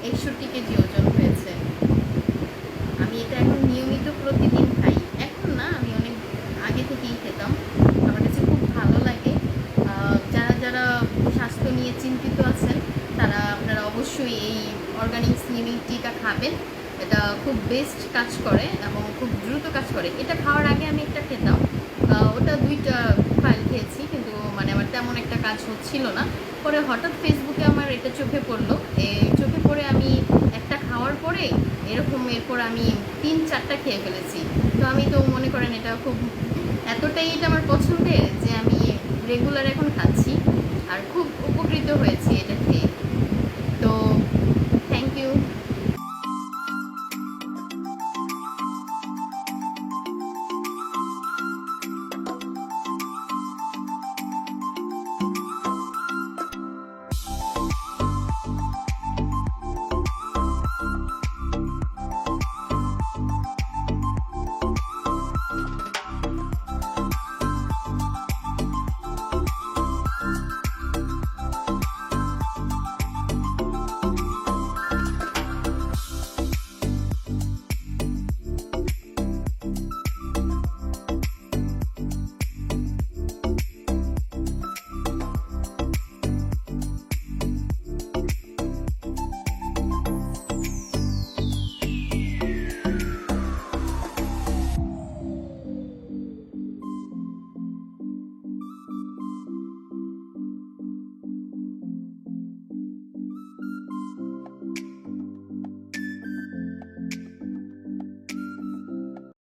61 KG ওজন হয়েছে। আমি এটা এখন নিয়মিত প্রতিদিন খাই। এখন না, আমি অনেক আগে থেকেই খেতাম। আমার কাছে খুব ভালো লাগে। যারা যারা স্বাস্থ্য নিয়ে চিন্তিত আছেন তারা আপনারা অবশ্যই এই অর্গানিক স্লিমিং টিটা খাবেন। এটা খুব বেস্ট কাজ করে এবং খুব দ্রুত কাজ করে। এটা খাওয়ার আগে আমি একটা খেতাম, ওটা 2টা ফাইল খেয়েছি, কিন্তু মানে আমার তেমন একটা কাজ হচ্ছিল না। পরে হঠাৎ ফেসবুকে আমার এটা চোখে পড়লো। চোখে পড়ে আমি একটা খাওয়ার পরে এরপর আমি 3-4টা খেয়ে ফেলেছি। তো আমি তো মনে করেন এটা খুব এতটাই এটা আমার পছন্দের যে আমি রেগুলার এখন খাচ্ছি আর খুব উপকৃত হয়েছি এটা খেয়ে।